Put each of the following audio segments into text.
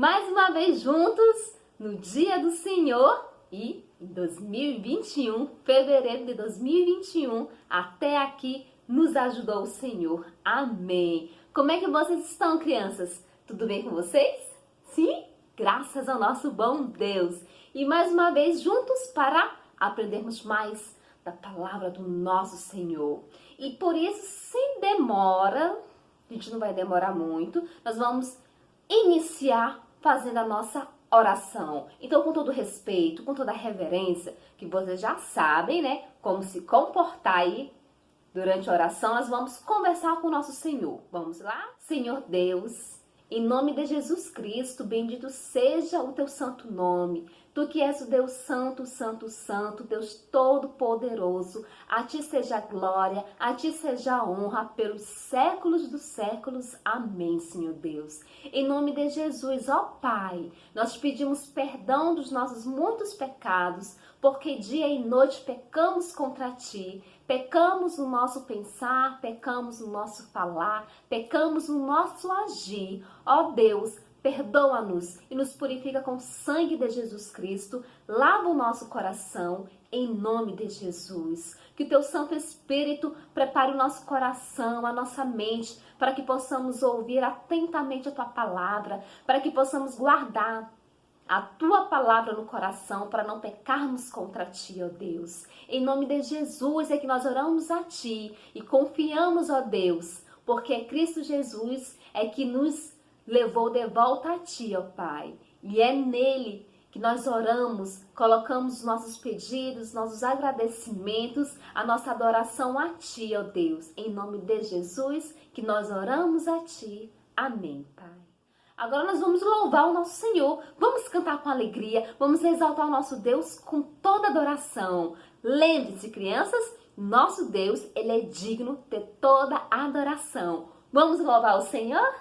mais uma vez juntos no Dia do Senhor e em 2021, fevereiro de 2021, até aqui nos ajudou o Senhor. Amém. Como é que vocês estão, crianças? Tudo bem com vocês? Sim? Graças ao nosso bom Deus. E mais uma vez juntos para aprendermos mais da palavra do nosso Senhor. E por isso, sem demora, a gente não vai demorar muito, nós vamos iniciar fazendo a nossa oração. Então, com todo respeito, com toda reverência, que vocês já sabem, né, como se comportar aí durante a oração, nós vamos conversar com o nosso Senhor. Vamos lá? Senhor Deus, em nome de Jesus Cristo, bendito seja o teu santo nome. Tu que és o Deus santo, santo, santo, Deus todo-poderoso. A ti seja a glória, a ti seja a honra pelos séculos dos séculos. Amém, Senhor Deus. Em nome de Jesus, ó Pai, nós pedimos perdão dos nossos muitos pecados, porque dia e noite pecamos contra ti. Pecamos no nosso pensar, pecamos no nosso falar, pecamos no nosso agir. Ó Deus, perdoa-nos e nos purifica com o sangue de Jesus Cristo. Lava o nosso coração em nome de Jesus. Que o teu Santo Espírito prepare o nosso coração, a nossa mente, para que possamos ouvir atentamente a tua palavra, para que possamos guardar a tua palavra no coração para não pecarmos contra ti, ó Deus. Em nome de Jesus é que nós oramos a ti e confiamos, ó Deus, porque é Cristo Jesus é que nos levou de volta a ti, ó Pai. E é nele que nós oramos, colocamos os nossos pedidos, nossos agradecimentos, a nossa adoração a ti, ó Deus. Em nome de Jesus que nós oramos a ti. Amém, Pai. Agora nós vamos louvar o nosso Senhor, vamos cantar com alegria, vamos exaltar o nosso Deus com toda adoração. Lembre-se, crianças, nosso Deus, ele é digno de toda adoração. Vamos louvar o Senhor?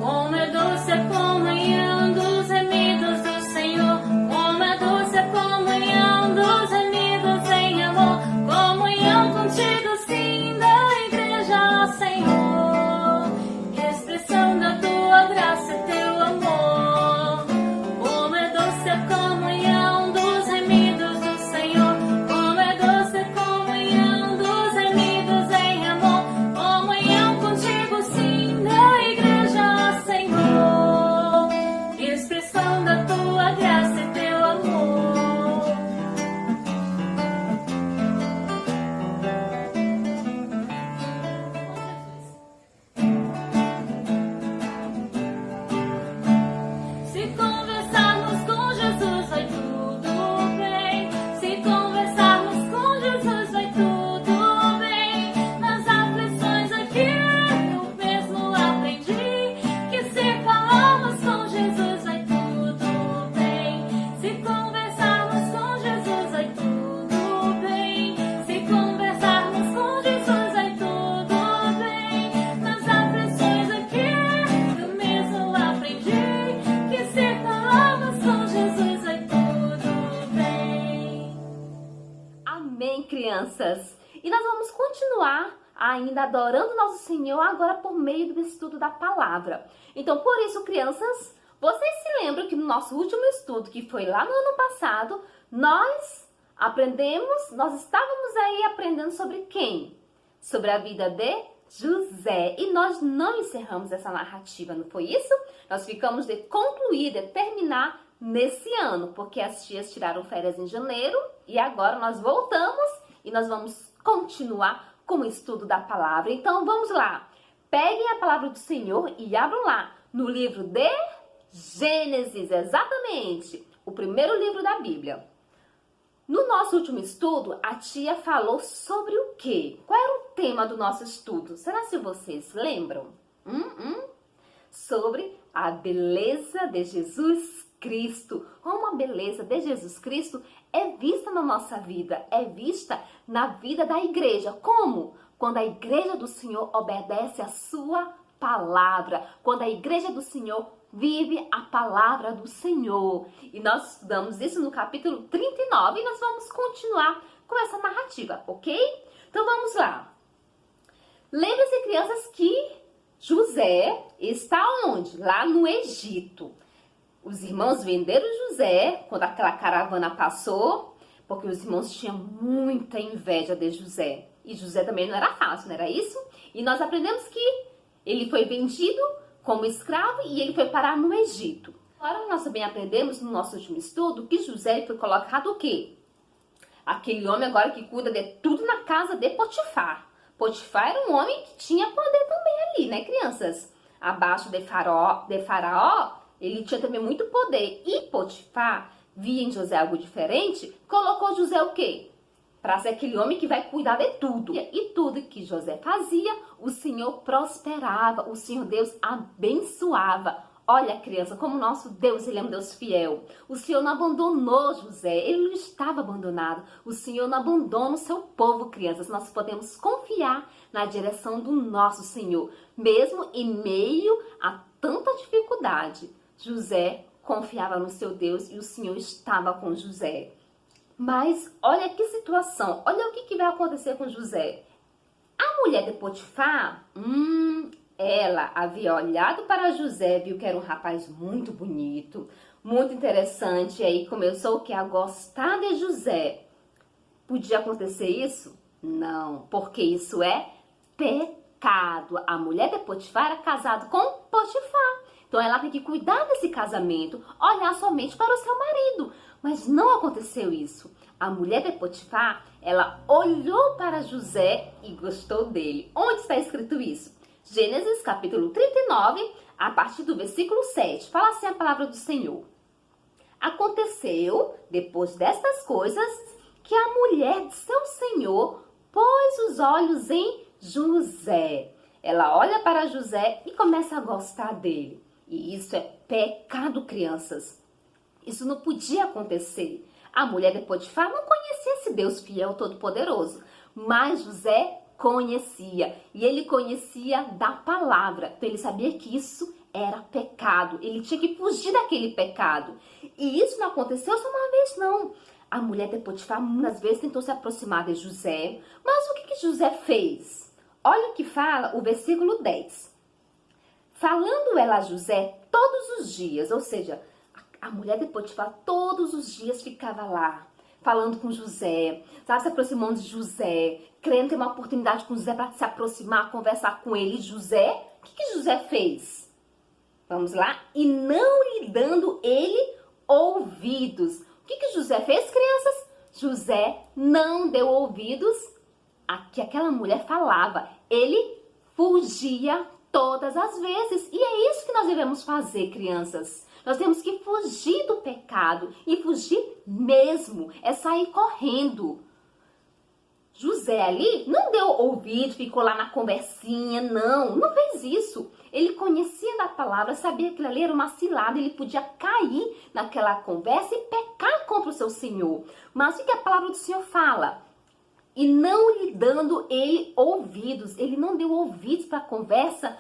Como é doce a comunhão dos remidos do Senhor, como é doce a comunhão dos remidos em amor, comunhão contigo sim. Senhor, expressão da tua graça e teu amor. Como é doce a comunhão dos remidos do Senhor, como é doce a comunhão dos remidos em amor, comunhão contigo sim da igreja, Senhor, expressão da tua graça e teu amor. Crianças, e nós vamos continuar ainda adorando nosso Senhor agora por meio do estudo da palavra. Então, por isso, crianças, vocês se lembram que no nosso último estudo, que foi lá no ano passado, nós estávamos aí aprendendo sobre quem? Sobre a vida de José. E nós não encerramos essa narrativa, não foi isso? Nós ficamos de concluir, de terminar nesse ano, porque as tias tiraram férias em janeiro e agora nós voltamos e nós vamos continuar com o estudo da palavra. Então vamos lá, peguem a palavra do Senhor e abram lá no livro de Gênesis, exatamente, o primeiro livro da Bíblia. No nosso último estudo, a tia falou sobre o quê? Qual era o tema do nosso estudo? Será que vocês lembram? Sobre a beleza de Jesus Cristo. Como a beleza de Jesus Cristo é vista na nossa vida, é vista na vida da igreja. Como? Quando a igreja do Senhor obedece a sua palavra, quando a igreja do Senhor vive a palavra do Senhor. E nós estudamos isso no capítulo 39 e nós vamos continuar com essa narrativa, ok? Então vamos lá. Lembre-se, crianças, que José está onde? Lá no Egito. Os irmãos venderam José quando aquela caravana passou, porque os irmãos tinham muita inveja de José. E José também não era fácil, não era isso? E nós aprendemos que ele foi vendido como escravo e ele foi parar no Egito. Agora nós também aprendemos no nosso último estudo que José foi colocado o quê? Aquele homem agora que cuida de tudo na casa de Potifar. Potifar era um homem que tinha poder também ali, né, crianças? Abaixo de Faraó, ele tinha também muito poder. E Potifar via em José algo diferente, colocou José o quê? Para ser aquele homem que vai cuidar de tudo. E tudo que José fazia, o Senhor prosperava, o Senhor Deus abençoava. Olha, criança, como nosso Deus, ele é um Deus fiel. O Senhor não abandonou José, ele não estava abandonado. O Senhor não abandona o seu povo, crianças. Nós podemos confiar na direção do nosso Senhor, mesmo em meio a tanta dificuldade. José confiava no seu Deus e o Senhor estava com José. Mas olha que situação, olha o que vai acontecer com José. A mulher de Potifar, ela havia olhado para José, viu que era um rapaz muito bonito, muito interessante, e aí começou o que? A gostar de José. Podia acontecer isso? Não, porque isso é pecado. A mulher de Potifar era casada com Potifar. Então ela tem que cuidar desse casamento, olhar somente para o seu marido. Mas não aconteceu isso. A mulher de Potifar, ela olhou para José e gostou dele. Onde está escrito isso? Gênesis capítulo 39, a partir do versículo 7. Fala assim a palavra do Senhor. Aconteceu, depois destas coisas, que a mulher de seu senhor pôs os olhos em José. Ela olha para José e começa a gostar dele. E isso é pecado, crianças. Isso não podia acontecer. A mulher de Potifar não conhecia esse Deus fiel, todo-poderoso. Mas José conhecia. E ele conhecia da palavra. Então ele sabia que isso era pecado. Ele tinha que fugir daquele pecado. E isso não aconteceu só uma vez, não. A mulher de Potifar muitas vezes tentou se aproximar de José. Mas o que José fez? Olha o que fala o versículo 10. Falando ela a José todos os dias, ou seja, a mulher de Potifar todos os dias ficava lá, falando com José, sabe, se aproximando de José, querendo ter uma oportunidade com José para se aproximar, conversar com ele. José, o que José fez? Vamos lá. E não lhe dando ele ouvidos. O que José fez, crianças? José não deu ouvidos a que aquela mulher falava. Ele fugia todas as vezes. E é isso que nós devemos fazer, crianças. Nós temos que fugir do pecado. E fugir mesmo. É sair correndo. José ali não deu ouvido, ficou lá na conversinha. Não fez isso. Ele conhecia da palavra, sabia que ali era uma cilada. Ele podia cair naquela conversa e pecar contra o seu Senhor. Mas o que a palavra do Senhor fala? E não lhe dando ele ouvidos. Ele não deu ouvidos para a conversa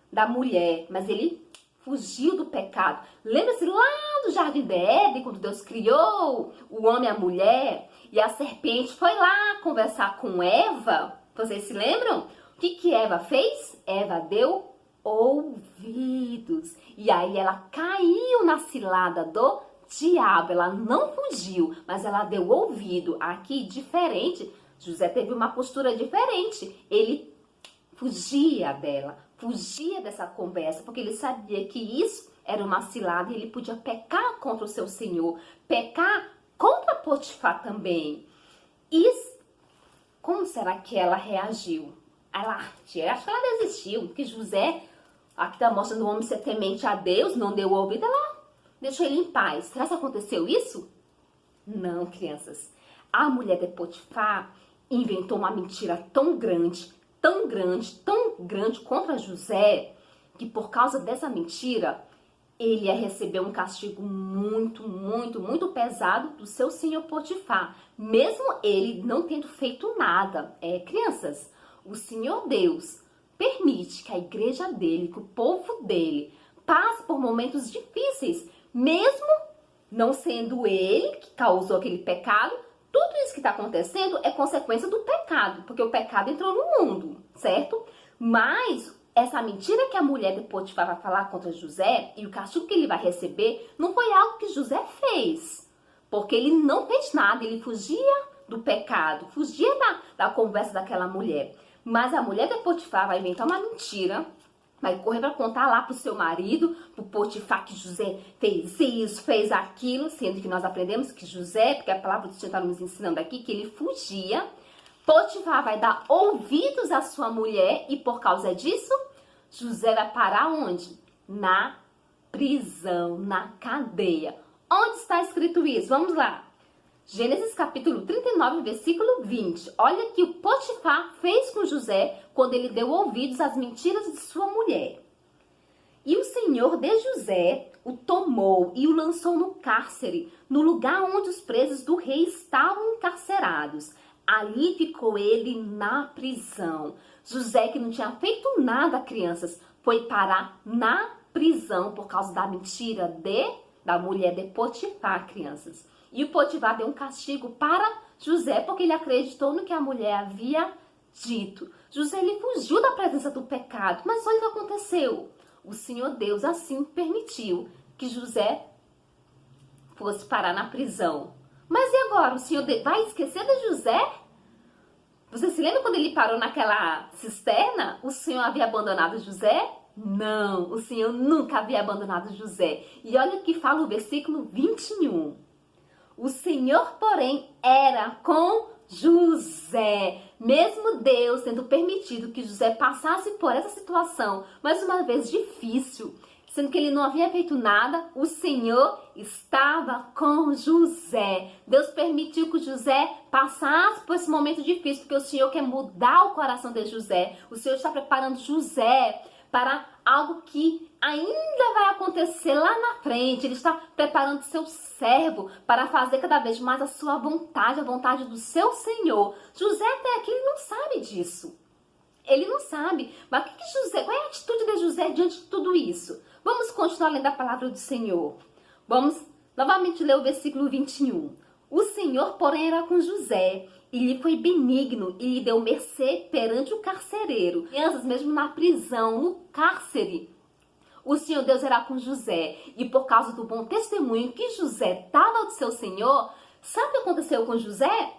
da mulher, mas ele fugiu do pecado. Lembra-se lá do Jardim de Éden, quando Deus criou o homem e a mulher, e a serpente foi lá conversar com Eva? Vocês se lembram? O que Eva fez? Eva deu ouvidos. E aí ela caiu na cilada do diabo. Ela não fugiu, mas ela deu ouvido. Aqui, diferente, José teve uma postura diferente. Ele fugia dela, fugia dessa conversa, porque ele sabia que isso era uma cilada e ele podia pecar contra o seu Senhor, pecar contra Potifar também. E como será que ela reagiu? Acho que ela desistiu, porque José, aqui está mostrando o homem ser temente a Deus, não deu ouvido, ela deixou ele em paz. Será que aconteceu isso? Não, crianças. A mulher de Potifar inventou uma mentira tão grande contra José, que por causa dessa mentira, ele ia receber um castigo muito pesado do seu senhor Potifar, mesmo ele não tendo feito nada. Crianças, o Senhor Deus permite que a igreja dele, que o povo dele, passe por momentos difíceis, mesmo não sendo ele que causou aquele pecado. tudo isso que está acontecendo é consequência do pecado, porque o pecado entrou no mundo, certo? Mas essa mentira que a mulher de Potifar vai falar contra José e o castigo que ele vai receber não foi algo que José fez, porque ele não fez nada, ele fugia do pecado, fugia da conversa daquela mulher. Mas a mulher de Potifar vai inventar uma mentira, vai correr para contar lá pro seu marido, pro Potifar, que José fez isso, fez aquilo, sendo que nós aprendemos que José, porque a palavra do Senhor está nos ensinando aqui, que ele fugia. Potifar vai dar ouvidos à sua mulher e por causa disso, José vai parar onde? Na prisão, na cadeia. Onde está escrito isso? Vamos lá. Gênesis capítulo 39, versículo 20. Olha o que o Potifar fez com José quando ele deu ouvidos às mentiras de sua mulher. E o Senhor de José o tomou e o lançou no cárcere, no lugar onde os presos do rei estavam encarcerados. Ali ficou ele na prisão. José, que não tinha feito nada, crianças, foi parar na prisão por causa da mentira da mulher de Potifar, crianças. E o Potifar deu um castigo para José porque ele acreditou no que a mulher havia dito. José, ele fugiu da presença do pecado, mas olha o que aconteceu. O Senhor Deus assim permitiu que José fosse parar na prisão. Mas e agora? O Senhor vai esquecer de José? Você se lembra quando ele parou naquela cisterna? O Senhor havia abandonado José? Não, o Senhor nunca havia abandonado José. E olha o que fala o versículo 21. O Senhor, porém, era com José. Mesmo Deus tendo permitido que José passasse por essa situação, mais uma vez difícil, sendo que ele não havia feito nada, o Senhor estava com José. Deus permitiu que José passasse por esse momento difícil, porque o Senhor quer mudar o coração de José. O Senhor está preparando José para algo que ainda vai acontecer lá na frente. Ele está preparando seu servo para fazer cada vez mais a sua vontade, a vontade do seu Senhor. José até aqui ele não sabe disso. Ele não sabe. Mas o que José, qual é a atitude de José diante de tudo isso? Vamos continuar lendo a palavra do Senhor. Vamos novamente ler o versículo 21. O Senhor, porém, era com José, e lhe foi benigno, e lhe deu mercê perante o carcereiro. Crianças, mesmo na prisão, no cárcere, o Senhor Deus era com José. E por causa do bom testemunho que José dava ao seu Senhor, sabe o que aconteceu com José?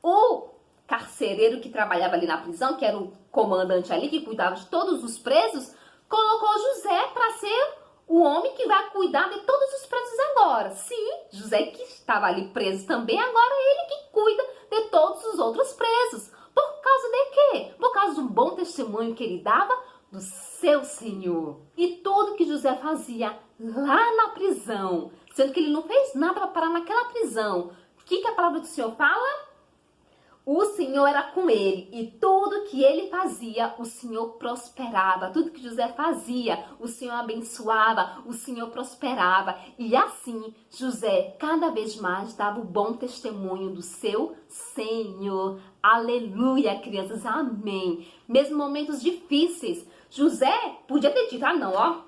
O carcereiro que trabalhava ali na prisão, que era o comandante ali, que cuidava de todos os presos, colocou José para ser o homem que vai cuidar de todos os presos agora. Sim, José que estava ali preso também, agora é ele que cuida de todos os outros presos. Por causa de quê? Por causa do bom testemunho que ele dava do seu Senhor. E tudo que José fazia lá na prisão, sendo que ele não fez nada para parar naquela prisão. O que a palavra do Senhor fala? O Senhor era com ele e tudo que ele fazia, o Senhor prosperava. Tudo que José fazia, o Senhor abençoava, o Senhor prosperava. E assim, José cada vez mais dava o bom testemunho do seu Senhor. Aleluia, crianças, amém. Mesmo momentos difíceis, José podia ter dito, não,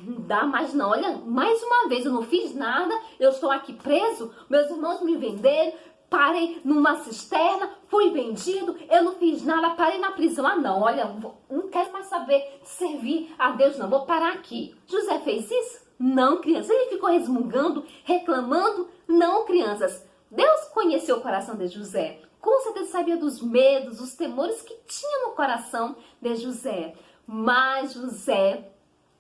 não dá mais não, olha, mais uma vez eu não fiz nada, eu estou aqui preso, meus irmãos me venderam, parei numa cisterna, fui vendido, eu não fiz nada, parei na prisão. Não, olha, não quero mais saber servir a Deus, não, vou parar aqui. José fez isso? Não, crianças. Ele ficou resmungando, reclamando? Não, crianças. Deus conheceu o coração de José. Com certeza sabia dos medos, dos temores que tinha no coração de José. Mas José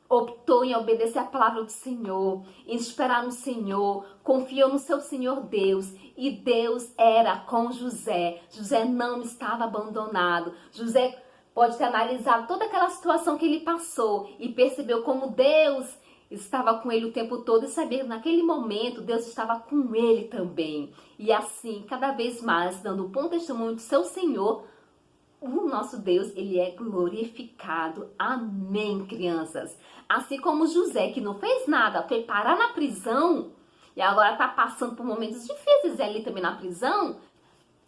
optou em obedecer a palavra do Senhor, em esperar no Senhor, confiou no seu Senhor Deus, e Deus era com José. José não estava abandonado. José pode ter analisado toda aquela situação que ele passou e percebeu como Deus estava com ele o tempo todo e sabia que naquele momento Deus estava com ele também. E assim, cada vez mais, dando um bom testemunho do seu Senhor, o nosso Deus, ele é glorificado. Amém, crianças? Assim como José, que não fez nada, foi parar na prisão e agora está passando por momentos difíceis ali também na prisão.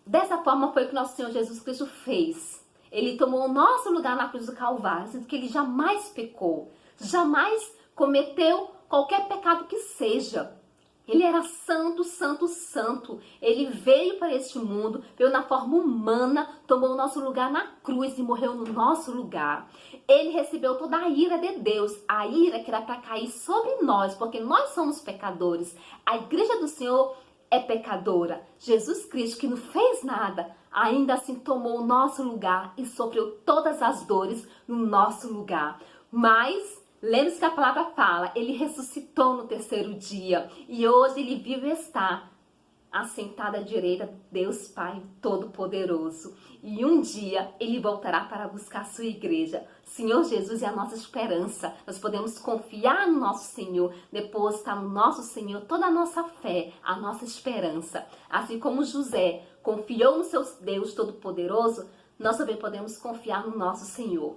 Dessa forma foi o que nosso Senhor Jesus Cristo fez. Ele tomou o nosso lugar na cruz do Calvário, sendo que ele jamais pecou, jamais cometeu qualquer pecado que seja. Ele era santo, santo, santo. Ele veio para este mundo, veio na forma humana, tomou o nosso lugar na cruz e morreu no nosso lugar. Ele recebeu toda a ira de Deus, a ira que era para cair sobre nós, porque nós somos pecadores. A igreja do Senhor é pecadora. Jesus Cristo, que não fez nada, ainda assim tomou o nosso lugar e sofreu todas as dores no nosso lugar. Mas lembre-se que a palavra fala, ele ressuscitou no terceiro dia e hoje ele vive e está assentado à direita de Deus Pai Todo-Poderoso. E um dia ele voltará para buscar a sua igreja. Senhor Jesus é a nossa esperança. Nós podemos confiar no nosso Senhor, depositar no nosso Senhor toda a nossa fé, a nossa esperança. Assim como José confiou no seu Deus Todo-Poderoso, nós também podemos confiar no nosso Senhor.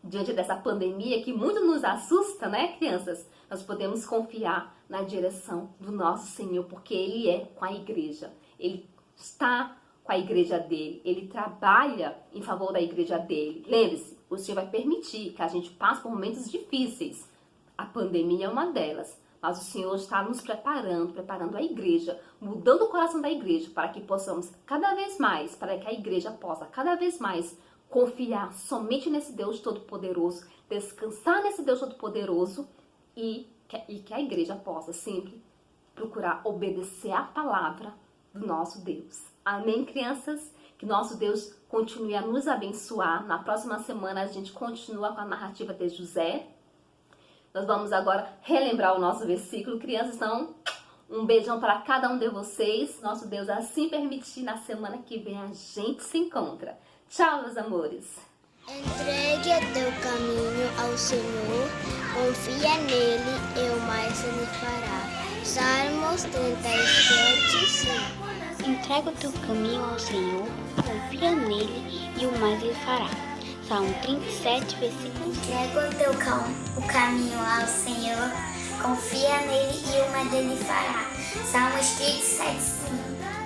Diante dessa pandemia que muito nos assusta, né, crianças? Nós podemos confiar na direção do nosso Senhor, porque Ele é com a igreja. Ele está com a igreja dele. Ele trabalha em favor da igreja dele. Lembre-se, o Senhor vai permitir que a gente passe por momentos difíceis. A pandemia é uma delas. Mas o Senhor está nos preparando a igreja, mudando o coração da igreja, para que possamos cada vez mais, para que a igreja possa cada vez mais confiar somente nesse Deus Todo-Poderoso, descansar nesse Deus Todo-Poderoso e que a igreja possa sempre procurar obedecer à palavra do nosso Deus. Amém, crianças? Que nosso Deus continue a nos abençoar. Na próxima semana a gente continua com a narrativa de José. Nós vamos agora relembrar o nosso versículo. Crianças, então, um beijão para cada um de vocês. Nosso Deus assim permitir, na semana que vem a gente se encontra. Tchau, meus amores. Entregue o teu caminho ao Senhor, confia nele e o mais ele fará. Salmos 37, 5. Entrega o teu caminho ao Senhor, confia nele e o mais ele fará. Salmo 37, versículo 5. Entrega o caminho ao Senhor, confia nele e o mais ele fará. Salmos 37, 5.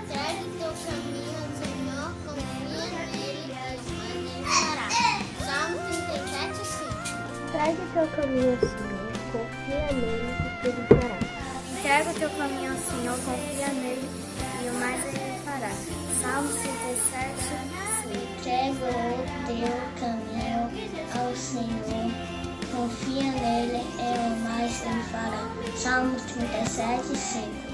Entregue o teu caminho ao Senhor, confia nele e o mais ele fará. Salmo 37, 5. Entregue o teu caminho ao Senhor, confia nele e ele fará. Entrega o teu caminho ao Senhor, confia nele e o mais ele fará. Salmo 37, 5. Entrega o teu caminho ao Senhor, confia nele e o mais ele fará. Salmo 37, 5.